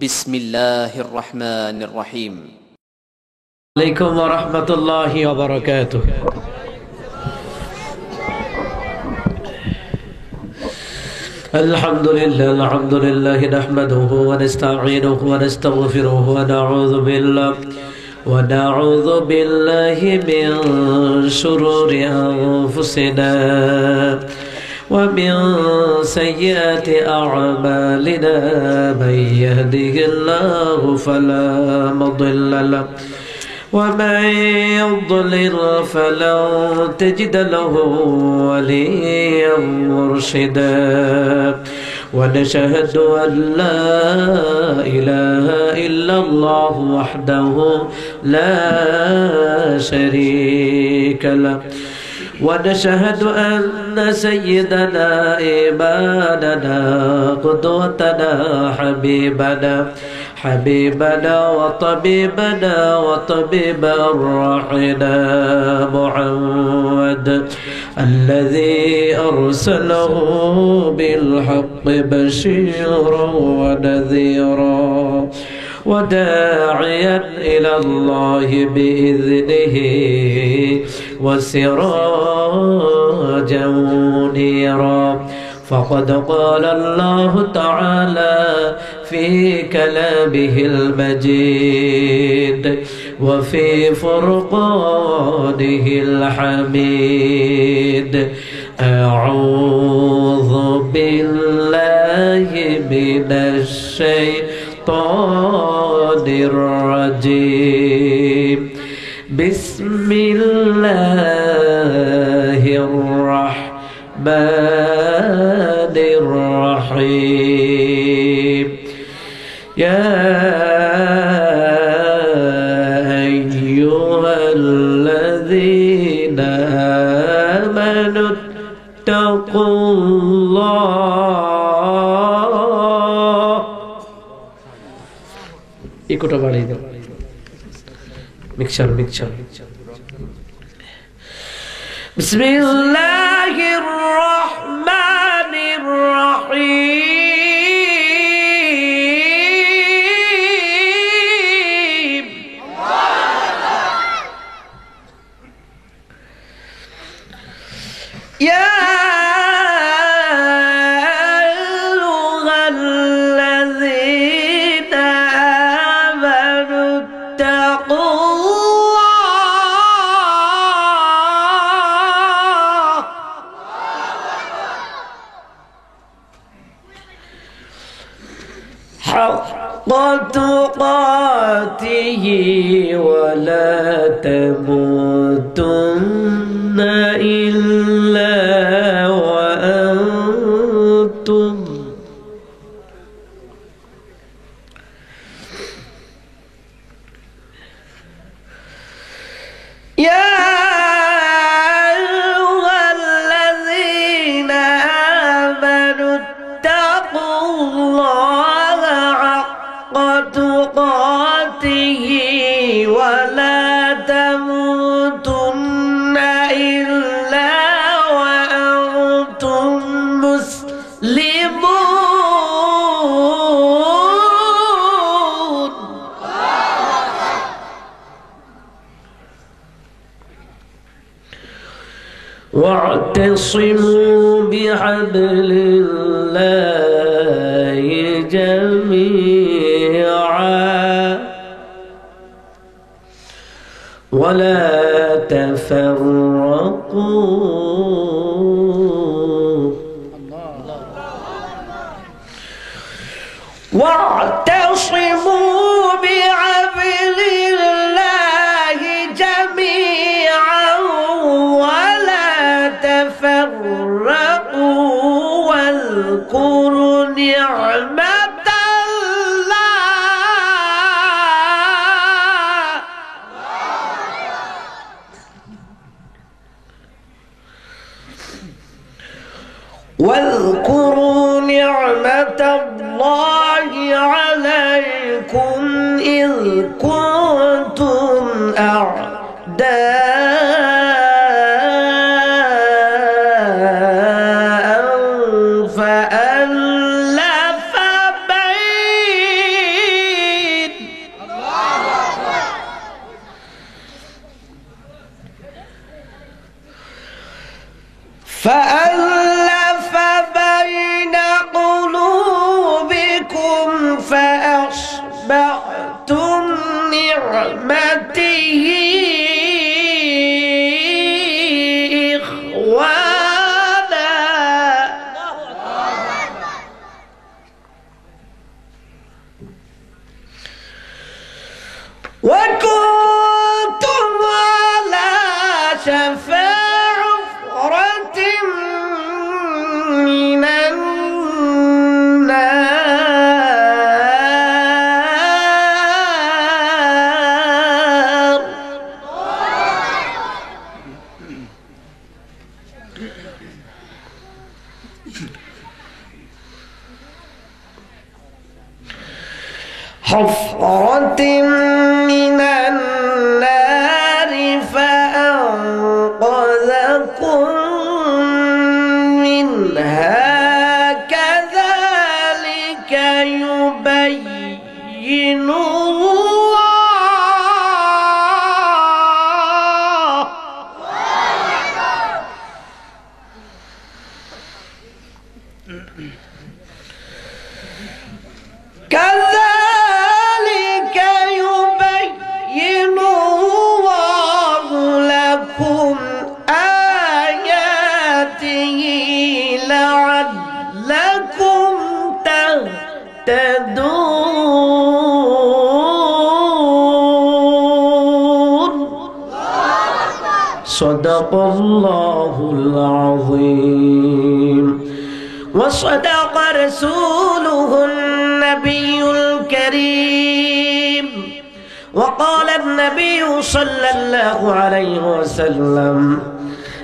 بسم الله الرحمن الرحيم عليكم ورحمة الله وبركاته الحمد لله نحمده ونستعينه ونستغفره ونعوذ بالله من شرور أنفسنا ومن سيئات أعمالنا من يهده الله فلا مضل له ومن يضلل فلن تجد له وليا مرشدا ونشهد أن لا إله إلا الله وحده لا شريك له ونشهد أن سيدنا إمامنا قدوتنا حبيبنا وطبيبنا وطبيب أرواحنا محمد الذي أرسله بالحق بشيرا ونذيرا وداعيا إلى الله بإذنه وسراجا منيرا فقد قال الله تعالى في كلامه المجيد وفي فرقانه الحميد أعوذ بالله من الشيطان الرجيم بسم الله الرحمن الرحيم يا أيها الذين آمنوا اتقوا الله إيكوتا باري دو مكشر بسم الله الرحمن الرحيم يا أيها الذين آمنوا اتقوا حق تقاته ولا تموتن إلا وأنتم يا أيها الذين آمنوا اتقوا الله حق تقاته ولا تموتن إلا وأنتم مسلمون واعتصموا بحبل الله جميعا ولا تفرقوا واعتصموا بحبل الله جميعا ولا تفرقوا واذكروا نعمة واذكروا نعمة الله عليكم إذ كنتم أعداء فألف بين حفرة من النار فأنقذكم منها كذلك يبين كذلك يبين الله لكم آياته لعلكم تهتدون صدق الله العظيم وصدق رسوله النبي الكريم وقال النبي صلى الله عليه وسلم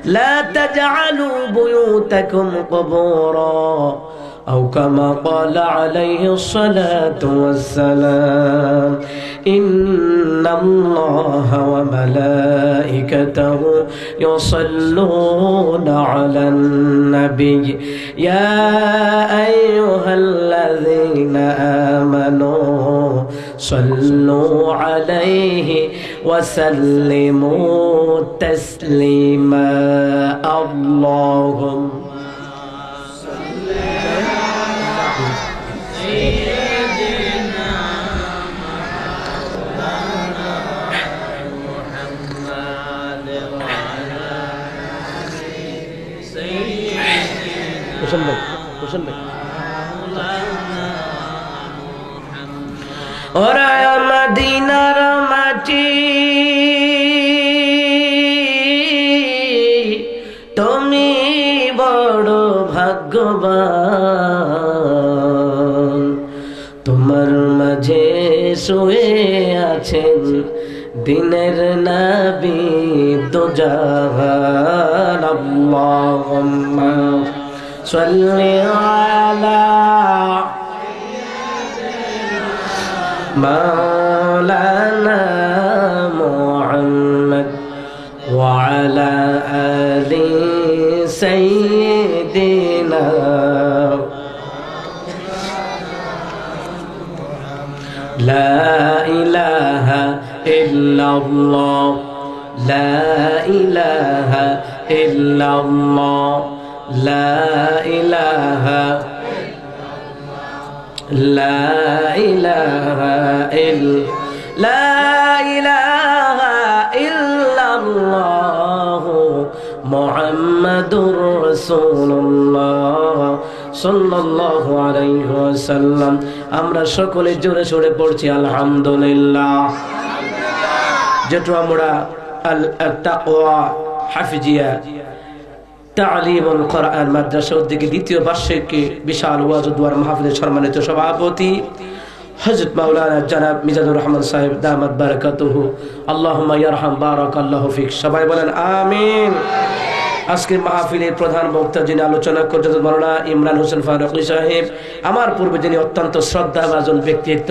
لا تجعلوا بيوتكم قبورا أو كما قال عليه الصلاة والسلام إن الله وملائكته يصلون على النبي يا أيها الذين آمنوا صلوا عليه وسلموا تسليما اللهم ওরা মদিনার মাটি তুমি বড় ভাগ্যবান তোমার মাঝে শুয়ে আছেন দিনের নবী দুজাহান আল্লাহুম্মা সাল্লি আলা مولانا محمد وعلى آل سيدنا لا إله إلا الله لا إله إلا الله لا إله لا إله إلا الله محمد رسول الله সাল্লাল্লাহু আলাইহি ওয়াসাল্লাম আমরা সকলে জোরে জোরে পড়ছি আলহামদুলিল্লাহ যেটা আমরা আল তাকওয়া হাফিজিয়া তালিমুল কোরআন মাদ্রাসা উদ্যোগে দ্বিতীয় বার্ষিকী বিশাল ওয়াজ ও দুয়ার মাহফিলের সম্মানিত সভাপতি হযরত মাওলানা জনাব মিজানুর রহমান সাহেব দামাত বারাকাতুহু আল্লাহুম্মা ইয়ারহাম বারাকাল্লাহু ফিক সবাই বলেন আমিন আজকের মাহফিলের প্রধান বক্তা যিনি আলোচনা করছেন মাওলানা ইমরান হোসেন ফারুকী সাহেব আমার পূর্বে যিনি অত্যন্ত শ্রদ্ধাভাজন ব্যক্তিত্ব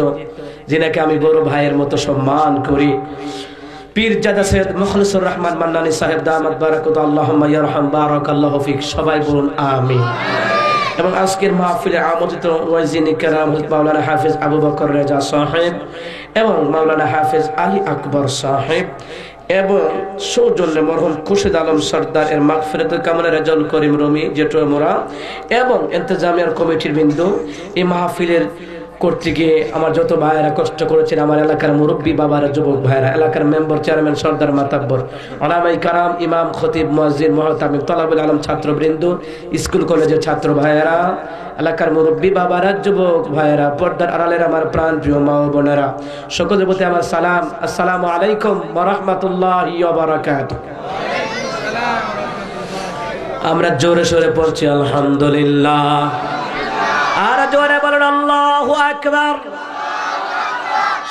যিনাকে আমি বড় ভাইয়ের মতো সম্মান করি পীরজাদা সৈয়দ মুখলিসুর রহমান মান্নানী সাহেব দামাত বারাকাতুহু আল্লাহুম্মা ইয়ারহাম বারাকাল্লাহু ফিক সবাই বলুন আমিন এবং আজকের মাহফিলে আমন্ত্রিত ওয়াইজিন کرام মাওলানা হাফেজ আবু বকর রেজা সাহেব এবং মাওলানা হাফেজ আলী আকবর সাহেব এবং সৌজন্যে মরহুম খুরশিদ আলম সরদার এর মাগফিরাতের কামনা রেজাউল করিম রুমি জেটো মোরা এবং ইন্তেজামিয়ার কমিটির বিন্দু এই মাহফিলের করতে গিয়ে আমার যত ভাইয়েরা কষ্ট করেছেন আমার এলাকার মুরব্বী বাবারা যুবক ভাইয়েরা এলাকার মেম্বার চেয়ারম্যান সর্দার মাতাব্বর ওলামাই কারাম ইমাম খতিব মুয়াজ্জিন মুহতামিম তালাবুল আলম ছাত্রবৃন্দ স্কুল কলেজের ছাত্র ভাইয়েরা এলাকার মুরব্বী বাবারা যুবক ভাইয়েরা পর্দার আড়ালের আমার প্রাণ প্রিয় মা ও বোনেরা সকলের প্রতি আমার সালাম আসসালামু আলাইকুম ওয়া রাহমাতুল্লাহি ওয়া বারাকাতুহু আমরা জোরে সোরে পড়ছি আলহামদুলিল্লাহ আর জোরে বলেন আল্লাহু আকবার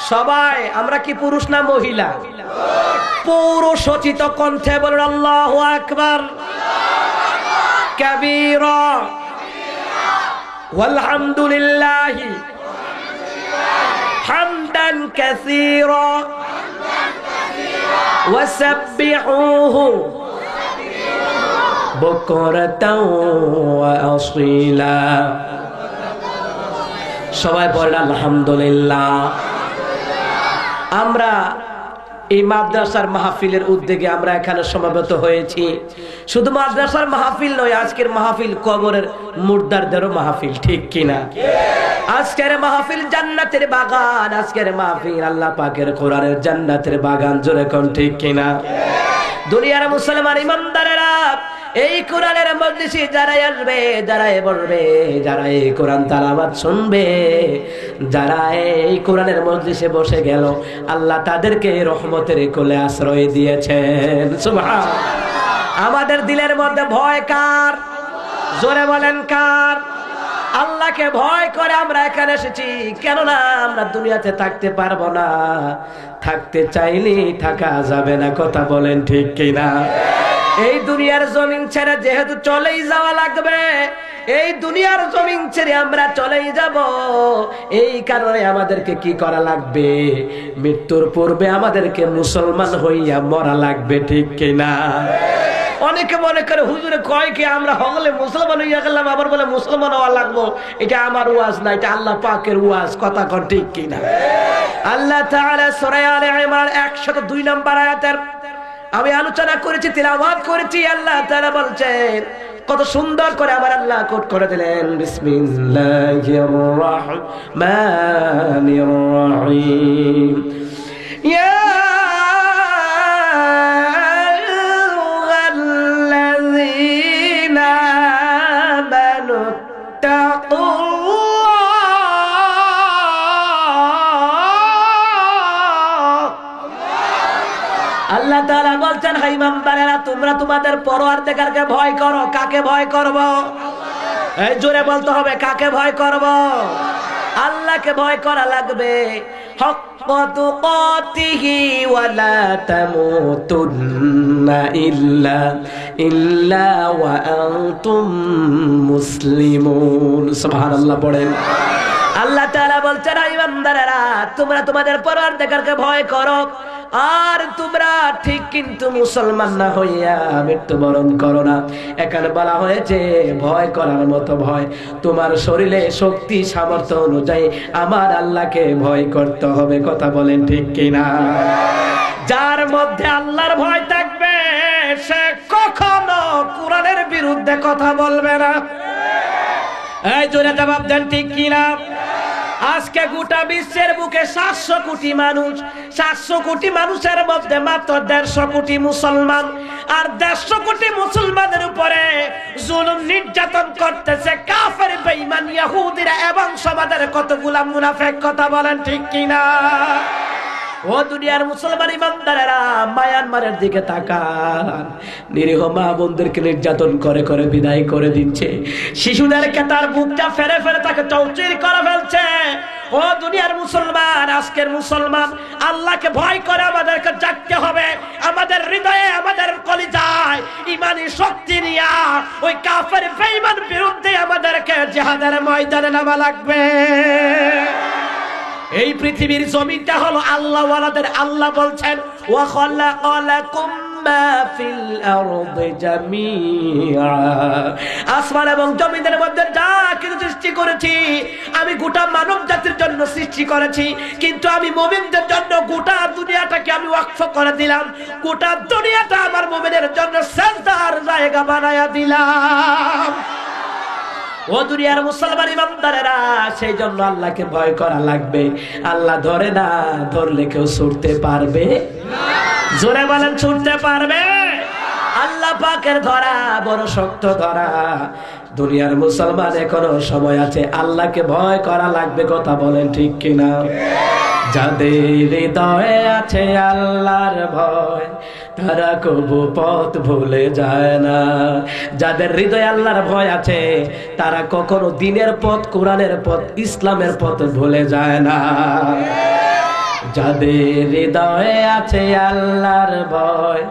সবাই আমরা কি পুরুষ না মহিলা পুরুষোচিত কণ্ঠে বলেন আল্লাহু আকবার কাবীরা ওয়ালহামদুলিল্লাহি كثيرا وسبحوه بكرة وأصيلا সবাই বলেন আলহামদুলিল্লাহ। আমরা এই মাদ্রাসার মাহফিলের উদ্যোগে আমরা এখানে সমবেত হয়েছি। শুধু মাদ্রাসার মাহফিল নয়, আজকের মাহফিল কবরের মুর্দারদেরও মাহফিল, ঠিক কিনা? আজকের মাহফিল জান্নাতের বাগান, আজকের মাহফিল আল্লাহ পাকের কোরআনের জান্নাতের বাগান, জোরে কোন ঠিক কিনা? দুনিয়ার মুসলমান ইমানদারেরা, এই কোরআনের মজলিসে যারাই আসবে, যারাই বলবে, যারা এই কোরআন তেলাওয়াত শুনবে, যারা এই কোরআনের মজলিসে বসে গেল, আল্লাহ তাদেরকে রহমতের কোলে আশ্রয় দিয়েছেন। সুবহানাল্লাহ। আমাদের দিলের মধ্যে ভয় কার? জোরে বলেন কার? আল্লাহকে ভয় করে আমরা এখানে এসেছি, কেননা আমরা দুনিয়াতে থাকতে পারবো না, থাকতে চাইলে থাকা যাবে না, কথা বলেন ঠিক কিনা? এই দুনিয়ার জমিন ছেড়ে যেহেতু চলেই যাওয়া লাগবে, এই দুনিয়ার জমিন ছেড়ে আমরা চলেই যাব, এই কারণে আমাদেরকে কি করা লাগবে? মৃত্যুর পূর্বে আমাদেরকে মুসলমান হইয়া মরা লাগবে, ঠিক কিনা? অনেকে মনে করে হুজুরে কয় কি আমরা হলে মুসলমান হইয়া গেলাম, আবার বলে মুসলমান হওয়া লাগবো। এটা আমার ওয়াজ না, এটা আল্লাহ পাকের ওয়াজ, কথা কন ঠিক কিনা? আল্লাহ তাআলা সূরা আলে ইমরান 102 নম্বর আয়াতের আমি আলোচনা করেছি, তিলাওয়াত করেছি। আল্লাহ তাআলা বলছেন, কত সুন্দর করে আমার আল্লাহ কোট করে দিলেন, বিসমিল্লাহির রহমানির রহিম, ইয়া আইয়ুহাল্লাযীনা আমানু আল্লাহ তাআলা বলছেন, হে ইমানদারেরা, তোমরা তোমাদের পরওয়ারদিগারকে ভয় করো। কাকে ভয় করব? এই জোরে বলতে হবে, কাকে ভয় করব? আল্লাহকে ভয় করা লাগবে। হাক্কা তুকাতিহি ওয়া লা তামুতুন্না ইল্লা ওয়া আনতুম মুসলিমুন। সুবহানাল্লাহ পড়েন। আল্লাহ তাআলা বলছেন, হে ইমানদারেরা, তোমরা তোমাদের পরওয়ারদিগারকে ভয় করো, আর তোমরা ঠিক কিন্তু মুসলমান না হইয়া মৃত্যুবরণ করো না। এখানে বলা হয়েছে ভয় করার মতো ভয় তোমার শরীরে শক্তি সামর্থ্য অনুযায়ী আমার আল্লাহকে ভয় করতে হবে, কথা বলেন ঠিক কিনা? যার মধ্যে আল্লাহর ভয় থাকবে সে কখনো কোরআনের বিরুদ্ধে কথা বলবে না। এই জোরে জবাব দেন, ঠিক কিনা? আজকে গোটা বিশ্বের বুকে 700 কোটি মানুষ, 700 কোটি মানুষের মধ্যে মাত্র 150 কোটি মুসলমান, আর 150 কোটি মুসলমানের উপরে জুলুম নির্যাতন করতেছে কাফের বেঈমান ইহুদিরা এবং সমাজের কতগুলা মুনাফিক, কথা বলেন ঠিক কিনা? ও দুনিয়ার মুসলমান ইমানদারেরা, মায়ানমারের দিকে তাকান, নিরীহ মা বোনদেরকে নির্যাতন করে করে বিদায় করে দিচ্ছে, শিশুদেরকে তার বুকটা ফেরে ফেরে তাকে চৌচির করে ফেলছে। ও দুনিয়ার মুসলমান, আজকের মুসলমান আল্লাহকে ভয় করে আমাদেরকে জাগতে হবে। আমাদের হৃদয়ে, আমাদের কলিজায় ইমানি শক্তি নিয়া ওই কাফের বেঈমান বিরুদ্ধে আমাদেরকে জিহাদের ময়দানে নামা লাগবে। এই পৃথিবীর জমিনটা হলো আল্লাহ ওয়ালাদের। আল্লাহ বলছেন, ওয়া খালাকালাকুম মা ফিল আরদি জামিআ, আসমান এবং জমিনের মধ্যে যা কিছু সৃষ্টি করেছি আমি গোটা মানব জাতির জন্য সৃষ্টি করেছি, কিন্তু আমি মুমিনদের জন্য গোটা দুনিয়াটাকে আমি ওয়াকফ করে দিলাম। গোটা দুনিয়াটা আমার মুমিনের জন্য সিজদার জায়গা বানায়া দিলাম। ও দুনিয়ার মুসলমান ইমানদারেরা, সেই জন্য আল্লাহকে ভয় করা লাগবে। আল্লাহ ধরে না, ধরলে কেউ ছুটতে পারবে না। জোরে বলেন, ছুটতে পারবে? আল্লাহ পাকের ধরা বড় শক্ত ধরা। দুনিয়ার মুসলমান এখনো সময় আছে, আল্লাহকে ভয় করা লাগবে, কথা বলেন ঠিক কিনা? যাদের হৃদয়ে আছে আল্লাহর ভয় তারা কবু পথ ভুলে যায় না। যাদের হৃদয়ে আল্লাহর ভয় আছে তারা কখনো দিনের পথ, কোরআনের পথ, ইসলামের পথ ভুলে যায় না। যাদের হৃদয়ে আছে আল্লাহর ভয়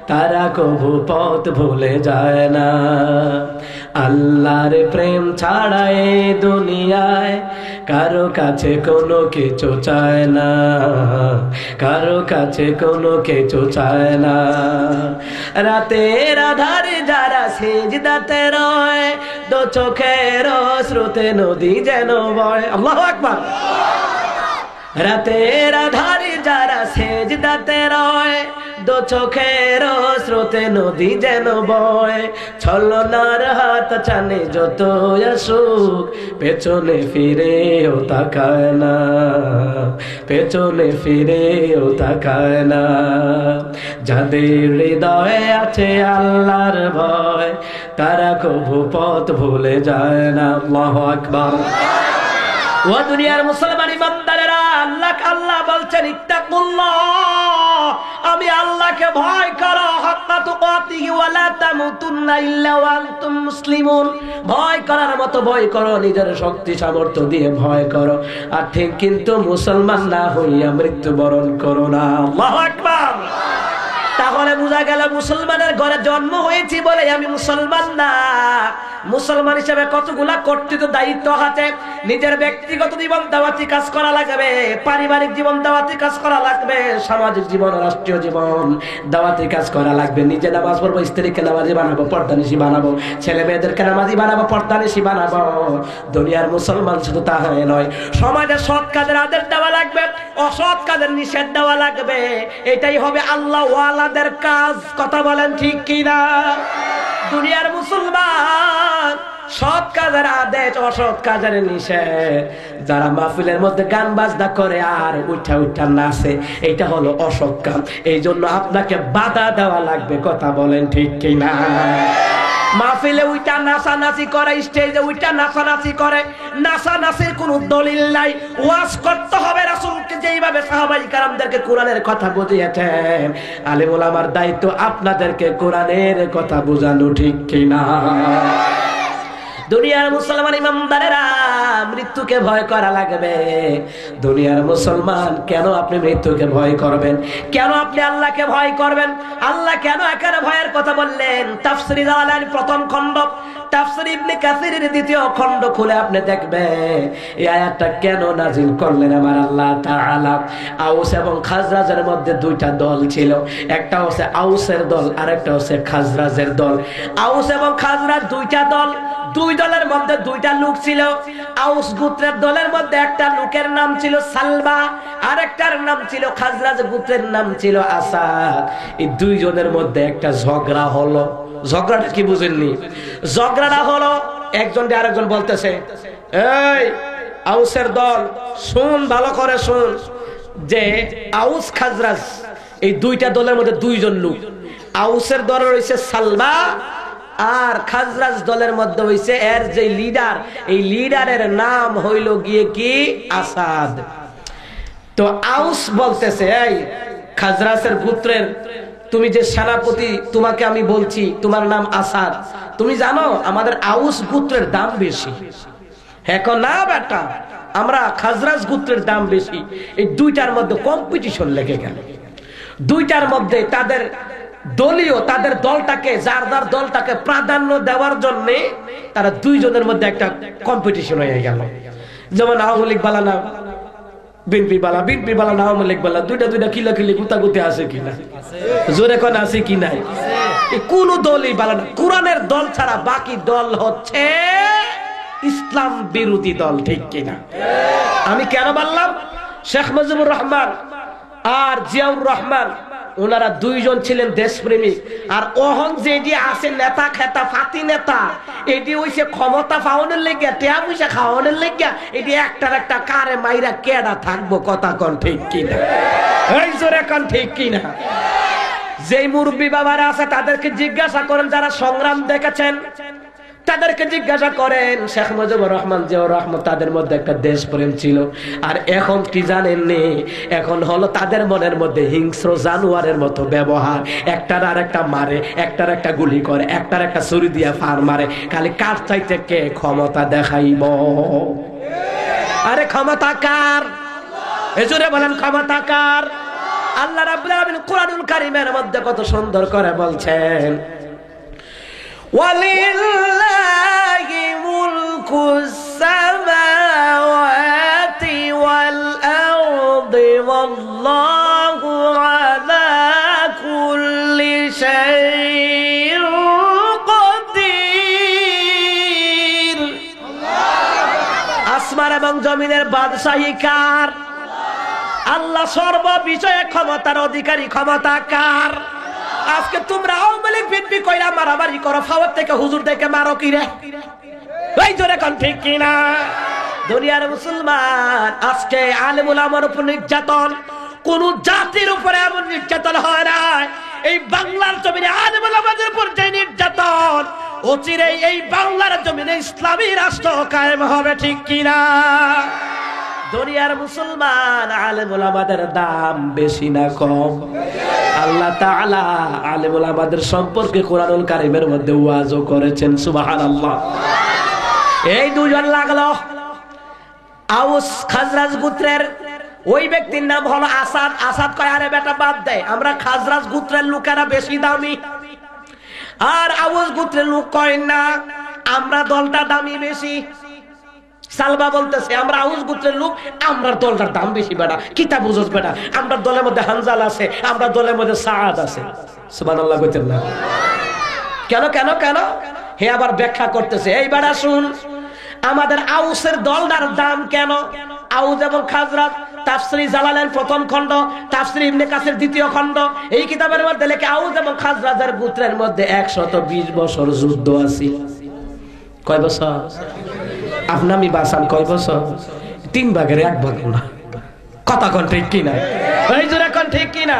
তারা কবু পথ ভুলে যায় না। আল্লাহর প্রেম ছাড়া এই দুনিয়ায় কারো কাছে কোনো কিছু চায় না, কারো কাছে কোনো কিছু চায় না। রাতের আধারে যারা সিজদাতে রয়, দো চোখের স্রোতে নদী যেন বয়। আল্লাহু আকবার। রাতের আধারে যারা সিজদাতে রয়, দো চোখের স্রোতে নদী যেন বয়। ছলনার হাত টানে যত আসুক, পেছনে ফিরেও তাকায় না, পেছনে ফিরেও তাকায় না। যাদের হৃদয়ে আছে আল্লাহর ভয়, তারা কভু পথ ভুলে যায় না। আল্লাহু আকবার। ও দুনিয়ার মুসলমান ইমানদারেরা, আল্লাহ বলছেন ইত্তাকুল্লাহ, আমি আল্লাহকে ভয় করো, হাক্কা তুকাতিহি ওয়া লা তামুতুন্না ইল্লা ওয়া আনতুম মুসলিমুন। ভয় করার মতো ভয় করো, নিজের শক্তি সামর্থ্য দিয়ে ভয় করো, আর ঠিক কিন্তু মুসলমান না হইয়া মৃত্যুবরণ করো না। আল্লাহু আকবার। তাহলে বোঝা গেল মুসলমানের ঘরে জন্ম হয়েছি বলে আমি মুসলমান না। মুসলমান হিসেবে কতগুলা কর্তৃত্ব দায়িত্ব আছে। নিজের ব্যক্তিগত জীবন দাওয়াতি কাজ করা লাগবে, পারিবারিক জীবন দাওয়াতি কাজ করা লাগবে, সামাজিক জীবন, রাষ্ট্রীয় জীবন দাওয়াতি কাজ করা লাগবে। নিজে নামাজ পড়বো, স্ত্রীকে নামাজি বানাবো, পর্দানিশী বানাবো, ছেলে মেয়েদেরকে নামাজি বানাবো, পর্দানিশী বানাবো। দুনিয়ার মুসলমান শুধু তাহাই নয়, সমাজে সৎ কাজের আদেশ দেওয়া লাগবে, অসৎ কাজের নিষেধ দেওয়া লাগবে। এটাই হবে আল্লাহ ওয়ালাদের কাজ। কথা বলেন ঠিক কিনা? দুনিয়ার মুসলমান সৎ কাজের আদেশ, অসৎ কাজের নিষেধ। যারা মাহফিলের মধ্যে গান বাজনা করে আর উঠা উঠা নাচে, এটা হলো অসৎ কাজ। এই জন্য আপনাকে বাধা দেওয়া লাগবে। কথা বলেন ঠিক কিনা? মাহফিলে উইটা নাচানাচি করে, স্টেজে উইটা নাচানাচি করে, নাচানাচির কোনো দলিল নাই। ওয়াজ করতে হবে রাসূলকে যেইভাবে সাহাবায়ে কেরামদেরকে কোরআনের কথা বুঝিয়েছেন। আলেম ওলামার দায়িত্ব আপনাদেরকে কোরআনের কথা বোঝানো। ঠিক কিনা? দুনিয়ার মুসলমান ইমানদারেরা, মৃত্যুকে ভয় করা লাগবে। দুনিয়ার মুসলমান, কেন আপনি মৃত্যুকে ভয় করবেন? কেন আপনি আল্লাহকে ভয় করবেন? আল্লাহ কেন এখানে ভয়ের কথা বললেন? তাফসীর জালালানী প্রথম খণ্ড, তাফসীর ইবনে কাসিরের দ্বিতীয় খণ্ড খুলে আপনি দেখবেন এই আয়াতটা কেন নাজিল করলেন আমার আল্লাহ তাআলা। আউস এবং খাজরাজের মধ্যে দুইটা দল ছিল, একটা হচ্ছে আউসের দল আর একটা হচ্ছে খাজরাজের দল। আউস এবং খাজরাজ দুইটা দল, দুই দলের মধ্যে দুইটা লোক ছিল। আউস গোত্রের দলের মধ্যে একটা লোকের নাম ছিল সালবা, আর একটার নাম ছিল খাজরাজ গোত্রের নাম ছিল আসাদ। এই দুইজনের মধ্যে একটা ঝগড়া হলো। ঝগড়াটা কি বুঝেননি? ঝগড়াটা হলো, একজন আরেকজন বলতেছে, এই আউসের দল শুন, ভালো করে শুন, যে আউস খাজরাজ এই দুইটা দলের মধ্যে দুইজন লোক। আউসের দল রয়েছে সালবা, আর খাজরাজ দলের মধ্যে হইছে এর যে লিডার, এই লিডারের নাম হইল গিয়ে কি আসাদ। তো আউস বলতেছে, এই খাজরাজের গোত্রের তুমি যে সেনাপতি, তোমাকে আমি বলছি তোমার নাম আসাদ, তুমি জানো আমাদের আউস গোত্রের দাম বেশি। এখন না বেটা, আমরা খাজরাজ গোত্রের দাম বেশি। এই দুইটার মধ্যে কম্পিটিশন লেগে গেল। দুইটার মধ্যে তাদের দলীয়, তাদের দলটাকে, যার যার দলটাকে প্রাধান্য দেওয়ার জন্য তারা দুইজনের মধ্যে একটা কম্পিটিশন হয়ে গেল। যেমন আওয়ামী লীগ বালা না বিএনপি বালা, বিএনপি বালা না আওয়ামী লীগ বালা, দুইটা দুইটা কিলাকিলি গুতাগুতি আছে কিনা? জোরে কোন আছে কি নাই? কোন দলই বালা না। কোরআনের দল ছাড়া বাকি দল হচ্ছে ইসলাম বিরোধী দল। ঠিক কিনা? আমি কেন বললাম? শেখ মুজিবুর রহমান আর জিয়াউর রহমান, ওনারা দুইজন ছিলেন দেশপ্রেমিক। আর ওহন যেটি আছে নেতা খেতা ফাতি নেতা, এটি হইছে ক্ষমতা পাওয়ানোর লেগিয়া, টেয়া পয়সা খাওয়ানোর লেগিয়া, এটি একটার একটা কারে মাইরা কেডা থাকবো। কথা কন ঠিক কিনা? এই জোরে কন ঠিক কিনা? যেই মুরব্বী বাবারা আছে তাদেরকে জিজ্ঞাসা করেন, যারা সংগ্রাম দেখেছেন তাদেরকে জিজ্ঞাসা করেন। শেখ মুজিবুর রহমান, জিয়াউর রহমান, তাদের মধ্যে একটা দেশপ্রেম ছিল। আর এখন কি জানেননি? এখন হলো তাদের মনের মধ্যে হিংস্র জানোয়ারের মতো ব্যবহার। একটার আর একটা মারে, একটার একটা গুলি করে, একটার একটা ছুরি দিয়া ফার মারে, খালি কার চাইতে কে ক্ষমতা দেখাইব। আরে ক্ষমতা কার? এজন্য বলেন ক্ষমতা কার? আল্লাহ রাব্বুল আলামিন কুরআনুল কারীমের মধ্যে কত সুন্দর করে বলছেন, ওয়ালিল্লাহি মুলকুস সামাওয়াতি ওয়াল্লাহু আলা কুল্লি শাইইন কাদির। আসমান এবং জমিনের বাদশাহী কার? আল্লাহ সর্ব বিষয়ে ক্ষমতার অধিকারী। ক্ষমতা কার? আজকে তোমরা আওয়ামী লীগ বিএনপি কইরা মারামারি করো, ফাওয়ার থেকে হুজুর থেকে মারো কি রে? এই জোরে কোন ঠিক কিনা? দুনিয়ার মুসলমান, আজকে আলেম উলামার উপর নির্যাতন কোন জাতির উপরে এমন নির্যাতন হয় না। এই বাংলার জমিনে আলেম উলামাদের উপর যে নির্যাতন, অচিরেই এই বাংলার জমিনে ইসলামী রাষ্ট্র কায়েম হবে, ঠিক কিনা? দুনিয়ার মুসলমান, আলেম উলামাদের দাম বেশি না কম? আল্লাহ তাআলা আলেম উলামাদের সম্পর্কে কোরআনুল কারীমের মধ্যে ওয়াজও করেছেন, সুবহানাল্লাহ। এই দুজন লাগলো আউস খাজরাজ গোত্রের, ওই ব্যক্তির নাম হলো আসাদ। আসাদ কয়, আরে বেটা বাদ দে, আমরা খাজরাজ গোত্রের লোকেরা বেশি দামি। আর আউস গোত্রের লোক কয় না, আমরা দলটা দামি বেশি। সালবা বলতেছে, আমরা আউস গোত্রের লোক, আমরা দলটার দাম বেশি। বেটা কিতা বুঝছ বেটা, আমরা দলের মধ্যে হানজাল আছে, আমরা দলের মধ্যে সাআদ আছে। সুবহানাল্লাহ কইতেন না? কেন কেন কেন? হে আবার ব্যাখ্যা করতেছে, এই বেটা শুন, আমাদের আউসের দলটার দাম কেন? আউস এবং খাজরাজ, তাফসীর জালালাইন প্রথম খণ্ড, তাফসীর ইবনে কাসির দ্বিতীয় খণ্ড, এই কিতাবের মধ্যে লেখে আউস এবং খাজরাজের গোত্রের মধ্যে 120 বছর যুদ্ধ আছে। কয় বছর? আপনি বাসান কয় বছর? 3 ভাগের 1 ভাগ না। কথা কোন ঠিক কিনা? এই জোরে কোন ঠিক কিনা?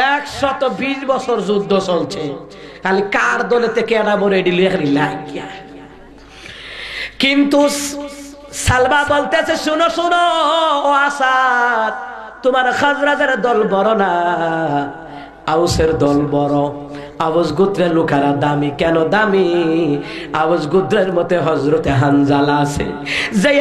120 বছর যুদ্ধ চলছে। খালি কার দলে থেকে এরা বড় এডি লেখরি লাগিয়া। কিন্তু সালবা বলতেছে, শুনো শুনো ও আসাদ, তোমার খাজরাজের দল বড় না, আউসের দল বড়। আউস গোত্রের লোকেরা দামি। কেন দামি? আউস গোত্রের মধ্যে হযরতে হানজালা আছে। যেই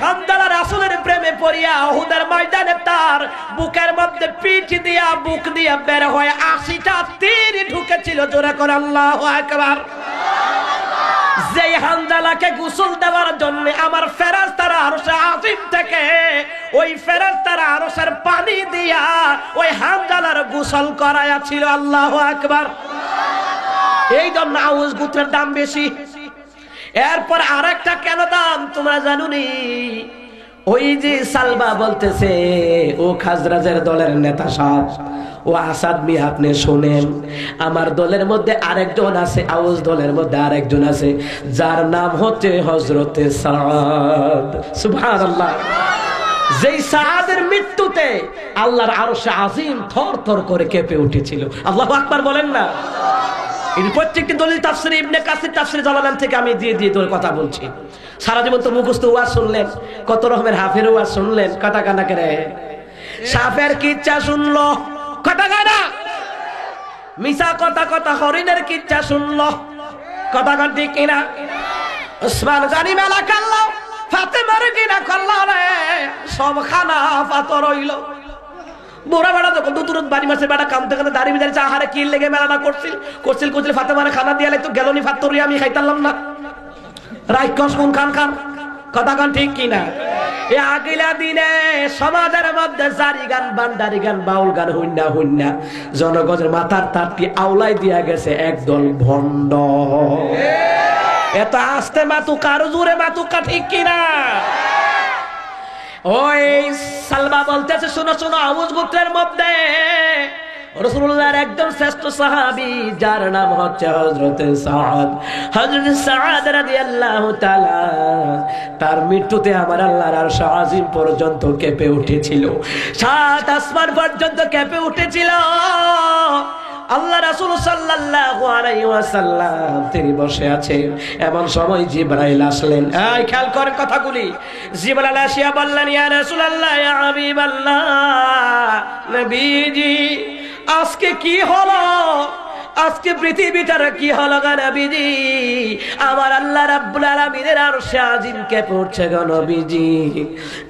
হানজালা রাসূলের প্রেমে পড়িয়া উহুদের ময়দানে তার বুকের মধ্যে পিঠ দিয়া বুক দিয়া বের হয়ে 80টা তীর ঢুকেছিল। জোরে করে আল্লাহু আকবার। যেই হানজালাকে গোসল দেওয়ার জন্য আমার ফেরেশতারা আরশে আজিম থেকে ওই ফেরেশতারা আরশের পানি দিয়া ওই হানজালার গোসল করায়াছিল। আল্লাহু আকবার। এই জন্য আউস গোত্রের দাম বেশি। এরপর আরেকটা কেন দাম তোমরা জানুনি? ওই যে সালবা বলতেছে, ও খাজরাজের দলের নেতা সাহেব, ও আসাদ মিয়া, আপনি শুনেন, আমার দলের মধ্যে আরেকজন আছে, আউস দলের মধ্যে আরেকজন আছে, যার নাম হচ্ছে হযরতে সাদ। সুবহানাল্লাহ। যেই সাদের মৃত্যুতে আল্লাহর আরশে আজিম থর থর করে কেঁপে উঠেছিল। আল্লাহু আকবার বলেন না? এই প্রত্যেকটি দলিল তাফসীর ইবনে কাসির, তাফসীর জালালাইন থেকে আমি দিয়ে দিয়ে তোর কথা বলছি। সারা জীবন তো মুখস্থ ওয়াজ শুনলেন, কত রকমের হাফের ওয়াজ শুনলেন, কাটা কানা করে সাপের কিচ্ছা শুনলো, কাটা কানা মিশা কথা কথা হরিণের কিচ্ছা শুনলো, কথা কান ঠিক কিনা? ওসমান গনি মেলা কাল্লা, ফাতেমার কিনা কাল্লা রে, সব খানা পাথর হইল। বুড়া বেড়া যখন দুতুরত বাড়ি মাসে বেড়া কামতে কামতে দাঁড়িয়ে দাঁড়িয়ে আহারে কি লেগে মেলাটা করছিল ফাতেমারে খানা দিয়ে তো গেলনি ফাত্তরি আমি খাইতাম না। রাইকস কোন খান খান, কথা কান ঠিক কিনা? এ আগিলা দিনে সমাজের মধ্যে জারি গান, বান্ডারি গান, বাউল গান হইনা হইনা জনগণের মাথার তাপটি আউলাই দিয়া গেছে একদল ভণ্ড। এত আস্তে মাতুকা আর জোরে মাতুকা, ঠিক কিনা? ওই সালবা বলতেছে, শুনো শুনো, আউস গোত্রের মধ্যে রাসূলুল্লাহর একজন শ্রেষ্ঠ সাহাবী, যার নাম হচ্ছে হযরতে সাদ। হযরতে সাদ রাদিয়াল্লাহু তাআলা, তার মৃত্যুতে আমার আল্লাহর আরশ আজিম পর্যন্ত কেঁপে উঠেছিল, 7 আসমান পর্যন্ত কেঁপে উঠেছিল। আল্লাহ রাসূল সাল্লাল্লাহু আলাইহি ওয়াসাল্লাম তিনি বসে আছেন, এমন সময় জিবরাইল আসলেন। এই খেয়াল করেন কথাগুলি। জিবরাইল আসিয়া বললেন, ইয়া রাসূলুল্লাহ, ইয়া হাবিবাল্লাহ, নবীজি আজকে কি হলো? আজকে পৃথিবীটার কি হলো গো নবীজি? আমার আল্লাহ রাব্বুল আলামিনের আরশে আজিম কেঁপে উঠছে গো নবীজি।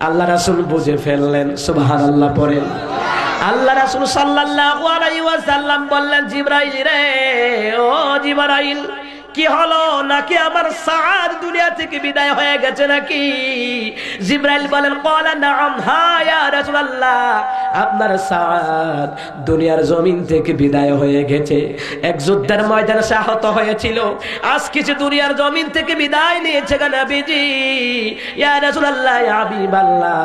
আল্লাহ রাসূল বুঝে ফেললেন, সুবহানাল্লাহ পড়েন। আল্লাহ রাসূল সাল্লাল্লাহু আলাইহি ওয়াসাল্লাম বললেন, জিবরাইল রে, ও জিবরাইল, কি হলো, নাকি আমার সাদ দুনিয়া থেকে বিদায় হয়ে গেছে নাকি? জিবরাইল বলেন ক্বালা নাআম, হ্যাঁ ইয়া রাসূলুল্লাহ, আপনার সাদ দুনিয়ার জমিন থেকে বিদায় হয়ে গেছে। এক যুদ্ধের ময়দানে সে আহত হয়েছিল, আজ কিছু দুনিয়ার জমিন থেকে বিদায় নিয়েছে গো নবীজি। ইয়া রাসূলুল্লাহ, ইয়া হাবিবাল্লাহ,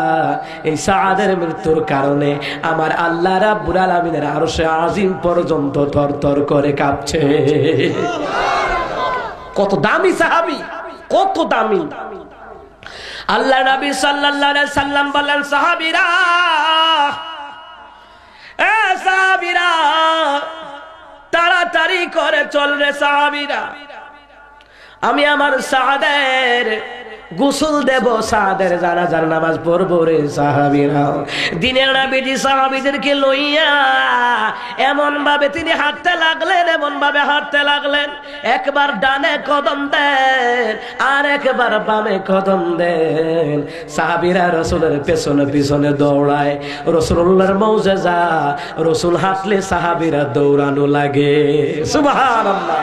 এই সাদের মৃত্যুর কারণে আমার আল্লাহ রাব্বুল আলামিনের আরশে আজিম পর্যন্ত থরথর করে কাঁপছে। কত দামি সাহাবী, কত দামি। আল্লাহ নবী সাল্লাল্লাহু আলাইহি সাল্লাম বলেন, সাহাবীরা, এ সাহাবীরা, তাড়াতাড়ি করে চল রে সাহাবীরা, আমি আমার সাদের গোসল দেব, সাদের জানাজার নামাজ পড়বো রে সাহাবীরা। দিনের নবীজি সাহাবীদেরকে লইয়া এমন ভাবে তিনি হাঁটতে লাগলেন, এমন ভাবে হাঁটতে লাগলেন, একবার ডানে কদম দেন আর একবার বামে কদম দেন। সাহাবীরা রাসূলের পেছনে পিছনে দৌড়ায়। রাসূলুল্লাহর মুজিজা, রাসূল হাঁটলে সাহাবীরা দৌড়ানো লাগে। সুবহানাল্লাহ,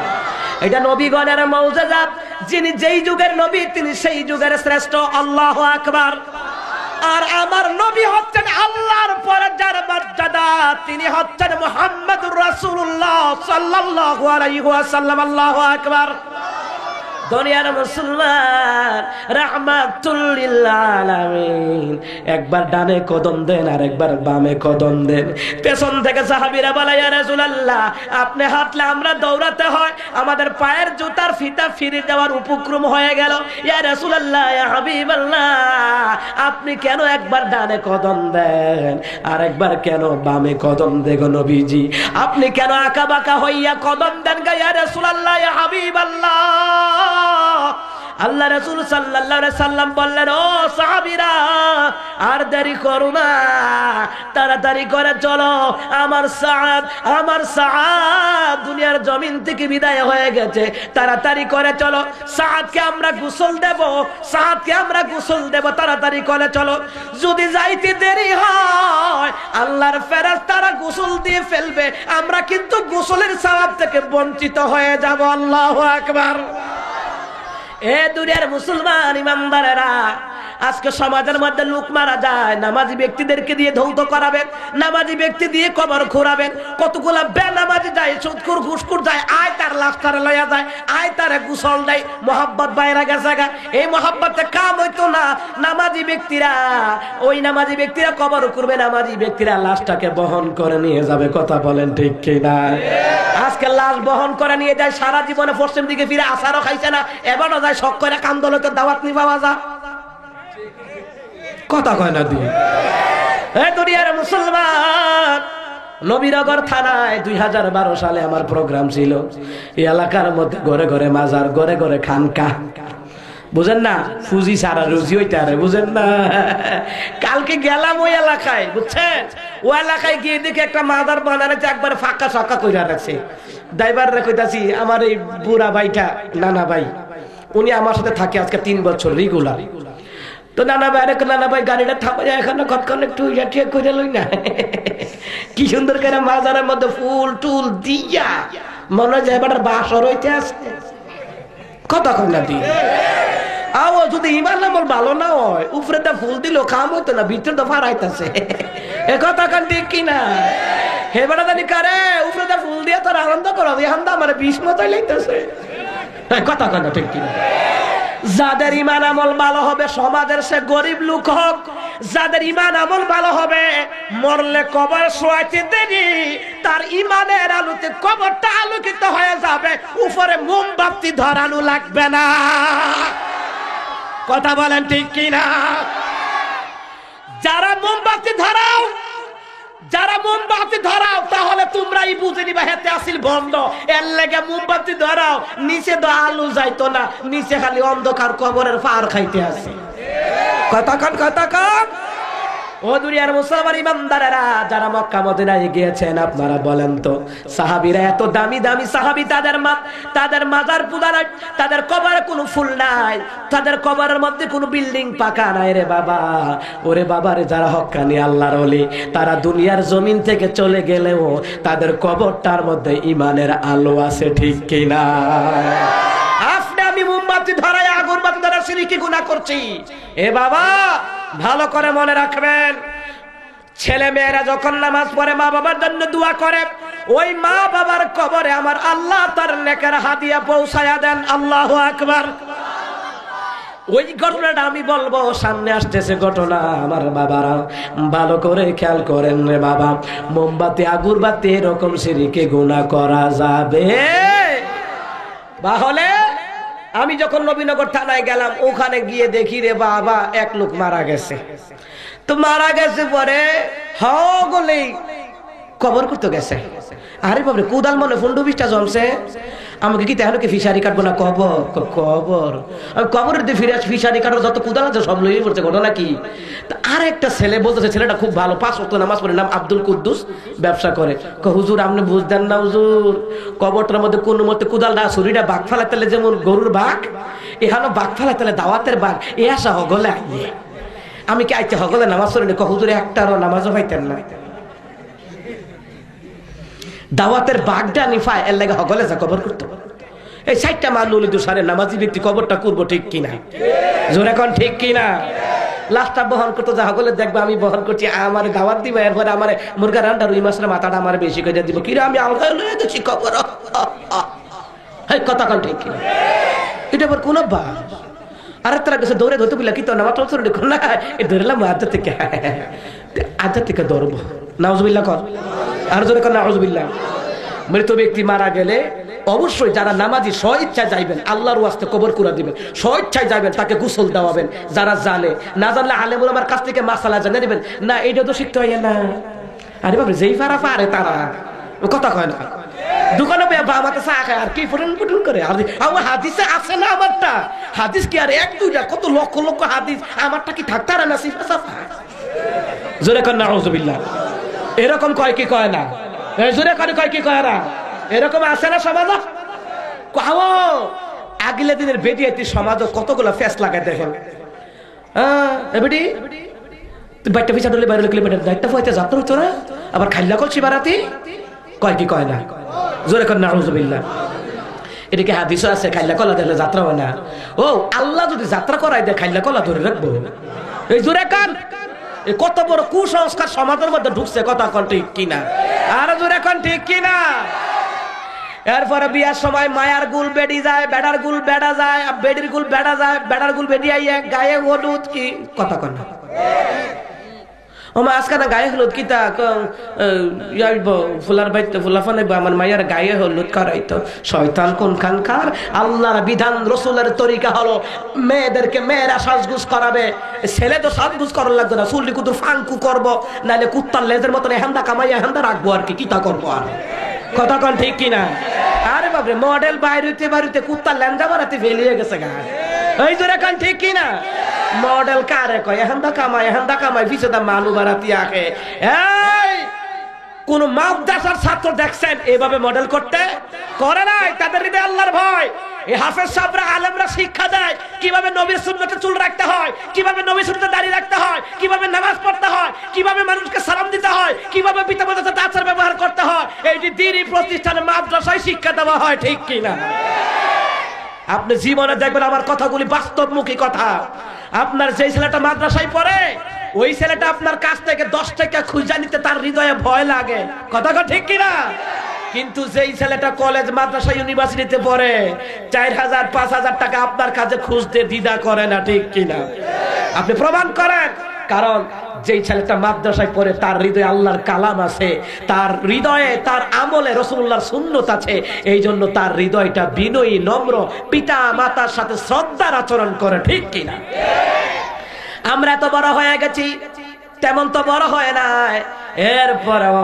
এটা নবীগণের মুজিজা। যিনি যেই যুগের নবী তিনি সেই যুগের শ্রেষ্ঠ। আল্লাহু আকবার। আর আমার নবী হচ্ছেন আল্লাহর পরে যার মর্যাদা, তিনি হচ্ছেন মুহাম্মদুর রাসূলুল্লাহ সাল্লাল্লাহু আলাইহি ওয়াসাল্লাম। আল্লাহু আকবার। দুনিয়ার মুসলমান রাহমাতুল লিল আলামিন, একবার ডানে কদম দেন আর একবার বামে কদম দেন। পেছন থেকে সাহাবীরা বলে, ইয়া রাসূলুল্লাহ, আপনি হাঁটলে আমরা দৌড়াতে হয়, আমাদের পায়ের জুতার ফিতা ফিরে দেওয়ার উপক্রম হয়ে গেল। ইয়া রাসূলুল্লাহ, ইয়া হাবিবাল্লাহ, আপনি কেন একবার ডানে কদম দেন আর একবার কেন বামে কদম দেন গো নবীজি? আপনি কেন আঁকা বাঁকা হইয়া কদম দেন গো ইয়া রাসূলুল্লাহ, ইয়া হাবিবাল্লাহ? আল্লাহ রাসূল সাল্লাল্লাহু আলাইহি সাল্লাম বললেন, ও সাহাবীরা, আর দেরি করো না, তাড়াতাড়ি করে চলো, আমার সাদ দুনিয়ার জমিন থেকে বিদায় হয়ে গেছে, তাড়াতাড়ি করে চলো, সাদকে আমরা গোসল দেব, সাদকে আমরা গোসল দেব, তাড়াতাড়ি করে চলো। যদি যাইতে দেরি হয় আল্লাহর ফেরেশতারা গোসল দিয়ে ফেলবে, আমরা কিন্তু গোসলের সওয়াব থেকে বঞ্চিত হয়ে যাব। আল্লাহু আকবার। এ দুনিয়ার মুসলমান ইমানদারেরা, আজকে সমাজের মধ্যে লোক মারা যায়, নামাজি ব্যক্তিদেরকে দিয়ে ধৌত করাবেন, নামাজি ব্যক্তি দিয়ে কবর খোঁড়াবেন। কতগুলা বেনামাজি যায়, সুদখোর ঘুষখোর যায়, আয় তার লাশটারে লইয়া যায়, আয় তারে গোসল দেয়। মোহাব্বত বাইরে গেছে গা, এই মোহাব্বতে কাম হইতো না। নামাজি ব্যক্তিরা, ওই নামাজি ব্যক্তিরা কবর করবে, নামাজি ব্যক্তিরা লাশটাকে বহন করে নিয়ে যাবে। কথা বলেন ঠিক কি না? আজকে লাশ বহন করে নিয়ে যায়, সারা জীবনে পশ্চিম দিকে ফিরে আসারও খাইছে না, এবারও যায় শখ করে কান্দলকে দাওয়াত নি পাওয়া যা। কথা কয় না দিয়ে দুনিয়ার মুসলমান। নবীনগর থানায় 2012 সালে আমার প্রোগ্রাম ছিল। এই এলাকার মধ্যে ঘরে ঘরে মাজার, ঘরে ঘরে খানকা, বুঝেন না? ফুজি সারা রুজি হইতে আরে, বুঝেন না? কালকে গেলাম ওই এলাকায়, বুঝছেন? ওই এলাকায় গিয়ে দেখে একটা মাজার বানানোতে একবার ফাঁকা ফাঁকা কইরা রাখছে। ড্রাইভার রে কইতাছি, আমার এই বুড়া ভাইটা, নানা ভাই, উনি আমার সাথে থাকে আজকে 3 বছর রেগুলার। তো নানা ভাই গাড়িটা থামা যায় এখানে, কতক্ষণ একটু ঠিক করে লই না। কি সুন্দর করে মাজারের মধ্যে ফুল টুল দিয়া মনে হয় এবার বাসর হইতে আসছে। কতক্ষণ না দিই আও, যদি ইমান আমল ভালো না হয় উপরে তো ফুল দিল কাম হইতো না, ভিতরে তো ফারাইতেছে। এ কথা কান ঠিক কিনা? হেবাটা জানি কারে উপরে তো ফুল দিয়ে তোর আনন্দ করো, এখন তো আমার 20 মতোই লাগতেছে। কথা কান ঠিক কিনা? যাদের ইমান আমল ভালো হবে, সমাজের সে গরিব লোক হোক, যাদের ইমান আমল ভালো হবে, মরলে কবর শোয়াইতে দেরি, তার ইমানের আলোতে কবরটা আলোকিত হয়ে যাবে, উপরে মোমবাতি ধরানো লাগবে না। কথা বলেন ঠিক কিনা? যারা মোমবাতি ধরাও, যারা মোমবাতি ধরাও, তাহলে তোমরাই বুঝে নিবা হেতে আসিল বন্ধ। এর লেগে মোমবাতি ধরাও, নিচে তো আলো যাইতো না, নিচে খালি অন্ধকার কবরের পার খাইতে আসে। কথা কান। ও দুনিয়ার মুসলমান ইমানদারেরা, যারা মক্কা মদিনায় গিয়েছেন, আপনারা বলেন তো, সাহাবীরা এত দামি দামি সাহাবী, তাদের মাজার পূজা নাই, তাদের কবরে কোনো ফুল নাই, তাদের কবরের মধ্যে কোনো বিল্ডিং পাকা নাই রে বাবা। ওরে বাবা রে, যারা হক্কানি আল্লাহর ওলি, তারা দুনিয়ার জমিন থেকে চলে গেলেও তাদের কবরটার মধ্যে ইমানের আলো আছে, ঠিক কিনা? শিরকি গুনাহ করছি। এ বাবা ভালো করে মনে রাখবেন, ছেলে মেয়েরা যখন নামাজ পড়ে মা বাবার জন্য দোয়া করে, ওই মা বাবার কবরে আমার আল্লাহ তার নেকের হাদিয়া পৌঁছায়া দেন। আল্লাহু আকবার। ওই ঘটনাটা আমি বলবো, সামনে আসতেছে ঘটনা। আমার বাবারা ভালো করে খেয়াল করেন রে বাবা, মোমবাতি আগুরবাতি এরকম শিরকি গুনাহ করা যাবে? তাহলে আমি যখন নবীনগর থানায় গেলাম, ওখানে গিয়ে দেখি রে বাবা এক লোক মারা গেছে। তো মারা গেছে পরে হগলেই কবর করতে গেছে। আরে বাবরে কোদাল মনে 15-20টা জমছে। আমাকে কি তাহলে কি ফিশারি কাটবো না? কবর কবর কবরের দিয়ে ফিশারি কাটার যত কোদাল আছে সব লইয়ে পড়ছে। ঘটনা কি? আর একটা ছেলে বলতেছে, ছেলেটা খুব ভালো, 5 ওয়াক্ত নামাজ পড়ে, নাম আব্দুল কুদ্দুস, ব্যবসা করে। হুজুর আপনি বুঝতেন না হুজুর, কবরটার মধ্যে কোন মধ্যে কোদালটা ছুরিটা বাঘ ফেলাতে যেমন গরুর বাঘ, এখানে বাঘ ফেলাতে দাওয়াতের বাঘ, এ আসা হগলে আইয়ে। আমি কি আইতে হগলে নামাজ পড়ি? হুজুর একটারও নামাজও পাইতেন না, দাওয়াতের বাঘটা নিফায় এর লাগে হগলে যা কবর করতো। এই 60টা মালুলি দুসারে নামাজি ব্যক্তি কবরটা করবো, ঠিক কিনা? জোরে কোন ঠিক কিনা? লাশটা বহন করতে যা হগলে দেখবে আমি বহন করছি, আমার দাওয়াত দিবে, এরপরে আমার মুরগা রান্না রুই মাছের মাথাটা আমার বেশি করে দিব। কিরা আমি আলগা লয়ে গেছি কবর। কথা কোন ঠিক কিনা? এটা আবার কোন বা আরে তারা গেছে দৌড়ে ধরতে বললা কি তো নামাজ চলছে না, এ ধরলাম আধ্যাত্মিক থেকে ধরবো। নাউজুবিল্লাহ কর, আর জোরে কর নাউজুবিল্লাহ। মৃত ব্যক্তি মারা গেলে অবশ্যই যারা নামাজি স্বইচ্ছায় যাইবেন, আল্লাহর ওয়াস্তে কবর কুরা দিবেন, স্বইচ্ছায় যাবেন, তাকে গোসল দেওয়াবেন। যারা জানে, না জানলে আলেম ওলামার কাছ থেকে মাসালা জেনে নেবেন। না এইটা তো শিখতে হয় না। আরে বাবা যেই পারা পারে তারা কথা কয় না। দোকানে আমাকে চা খায় আর কি ফুটুন ফুটুন করে। আমার হাদিসে আছে না, আমারটা হাদিস কি আর 1-2টা, কত লক্ষ লক্ষ হাদিস, আমারটা কি থাকতে আর না? জোরে কর নাউজুবিল্লাহ। এরকম কয় কি কয় না? জোরে করে কয় কি কয় না? এরকম আছে না সমাজ? আগলে দিনের বেডিয়াতি সমাজ কতগুলো ফেস লাগায় দেখেন। বেডি তুই বাইরটা পিছা ডলে বাইরে কিলোমিটার দায়িত্ব হইতে যাত্রা হতো না, আবার খাইলা করছি বারাতি, কয় কি কয় না? জোরে কর নাউজুবিল্লাহ। এদিকে হাদিসও আছে খাইলা কলা দেখলে যাত্রা হয় না। ও আল্লাহ যদি যাত্রা করাই দেয় খাইলা কলা ধরে রাখবো? এই জোরে কান, কত বড় কুসংস্কার সমাজের মধ্যে ঢুকছে। কথা কোন ঠিক কিনা? আর জোরে কোন ঠিক কিনা? এরপরে বিয়ার সময় মায়ার গুল বেডি যায়, বেড়ার গুল বেড়া যায়, বেডির গুল বেড়া যায়, বেড়ার গুল বেডি আইয়ে গায়ে হলুদ কি কথা কন না? ও মা আজকে না গায়ে হলুদ কিতা ফুলার বাইতে ফুলাফানে আমার মায়ের গায়ে হলুদ করাইতো। শয়তান কোন খানকার? আল্লাহর বিধান রসুলের তরিকা হলো মেয়েদেরকে মেয়েরা সাজগুজ করাবে, ছেলে তো সাজগুজ করার লাগবে না, চুল্লি কুতুর ফাঙ্কু করবো, নাহলে কুত্তার লেজের মতন এহান্দা কামাই এহান্দা রাখবো আর কি, কিতা করবো আর? কথা কন ঠিক কিনা? আরে বাবরে মডেল বাইরেতে বাইরেতে কুত্তার ল্যান্ডা বানাতে ফেলিয়ে গেছে গা। এই জোরে কন ঠিক কিনা? মডেল কারে কয়? এহান্দা কামাই পিছে দা মানু বানাতি আখে। এই কোন মাদ্রাসার ছাত্র দেখছেন এভাবে মডেল করতে? করে নাই। তাদের হৃদয়ে আল্লাহর ভয়। এই হাফেজ সাহেবরা আলেমরা শিক্ষা দেয় কিভাবে নবীর সুন্নতে চুল রাখতে হয়, কিভাবে নবীর সুন্নতে দাড়ি রাখতে হয়, কিভাবে নামাজ পড়তে হয়, কিভাবে মানুষকে সালাম দিতে হয়, কিভাবে পিতামাতার সাথে আচার ব্যবহার করতে হয়। এইটি দ্বীনি প্রতিষ্ঠানে মাদ্রাসায় শিক্ষা দেওয়া হয়, ঠিক কিনা? আপনি জীবনে দেখবেন আমার কথাগুলি বাস্তবমুখী কথা। আপনার যেই ছেলেটা মাদ্রাসায় পড়ে, ওই ছেলেটা আপনার কাছ থেকে 10 টাকা খুঁজে নিতে তার হৃদয়ে ভয় লাগে। কথা ঠিক কিনা? কিন্তু যেই ছেলেটা কলেজ মাদ্রাসা ইউনিভার্সিটিতে পড়ে, 4000-5000 টাকা আপনার কাছে খুঁজতে দ্বিধা করে না, ঠিক কিনা? আপনি প্রমাণ করেন। কারণ যেই ছেলেটা মাদ্রাসায় পড়ে তার হৃদয়ে আল্লাহর কালাম আছে, তার হৃদয়ে তার আমলে রাসূলুল্লাহর সুন্নাত আছে, এই জন্য তার হৃদয়টা বিনয়ী নম্র, পিতা মাতার সাথে শ্রদ্ধার আচরণ করে, ঠিক কিনা? আমরা তো বড় হয়ে গেছি, তেমন তো বড় হয় নাই। এরপরও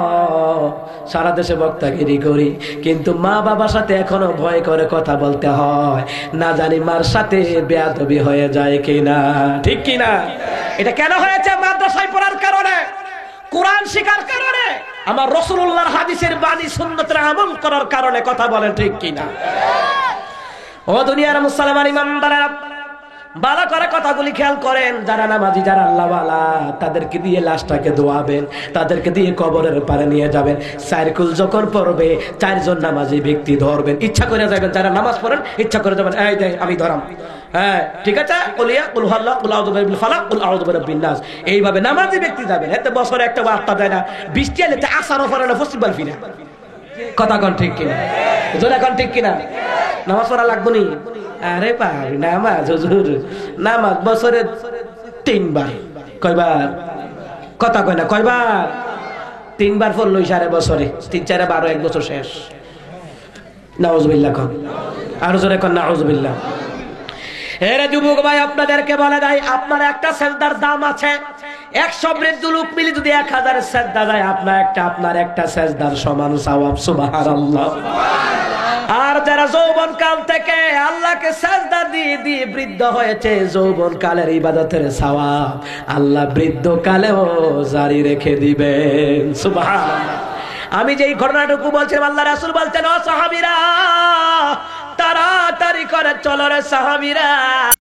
সারা দেশে বক্তাগিরি করি, কিন্তু মা বাবার সাথে এখনো ভয় করে কথা বলতে হয়, না জানি মার সাথে বেয়াদবি হয়ে যায় কিনা, ঠিক কিনা? এটা কেন হয়েছে? মাদ্রাসায় পড়ার কারণে, কোরআন শিখার কারণে, আমার রাসূলুল্লাহর হাদিসের বাণী সুন্নতের আমল করার কারণে। কথা বলেন ঠিক কিনা? ও দুনিয়ার মুসলমান ইমানদারেরা, ভালো করে কথাগুলি খেয়াল করেন। যারা নামাজি, যারা আল্লাহওয়ালা, তাদেরকে দিয়ে লাশটাকে ধোয়াবেন, তাদেরকে দিয়ে কবরের পারে নিয়ে যাবেন। সাইরকুল যখন পড়বে, 4 জন নামাজি ব্যক্তি ধরবেন, ইচ্ছা করে যাবেন। যারা নামাজ পড়েন ইচ্ছা করে যাবেন, এই দেখ আমি ধরাম, হ্যাঁ ঠিক আছে, কুল হাল্লাহ কুল আউযু বিরাব্বিল ফালাক কুল আউযু বিরাব্বিন নাস, এইভাবে নামাজি ব্যক্তি যাবেন। এতে বছরে একটা বার্তা দেয় না, বৃষ্টি এলে আসারও পড়ে না, ফসিবাল ফিনা। কথা কোন ঠিক কিনা? জোরে কোন ঠিক কিনা? নামাজ পড়া লাগবে নি? আরে পারি নামাজ হুজুর, নামাজ বছরে 3 বার। কয়বার? কথা কয় না, কয়বার? 3 বার পড়লো সারা বছরে, 3 4 12, 1 বছর শেষ। নাউজুবিল্লাহ কোন, আর জোরে কোন নাউজুবিল্লাহ। এরে যুবক ভাই, আপনাদেরকে বলে দেয়, আপনার একটা সেজদার দাম আছে। 100 বৃদ্ধ লোক মিলে যদি 1000 সেজদা দেয়, আপনার একটা সেজদার সমান সওয়াব। সুবহানাল্লাহ। আর যারা যৌবন কাল থেকে আল্লাহকে সেজদা দিয়ে দিয়ে বৃদ্ধ হয়েছে, যৌবন কালের ইবাদতের সওয়াব আল্লাহ বৃদ্ধ কালেও জারি রেখে দিবেন। সুবহানাল্লাহ। আমি যেই ঘটনাটুকু বলছিলাম, আল্লাহ রাসূল বলতেন, ও সাহাবীরা তাড়াতাড়ি করে চলো রে সাহাবীরা।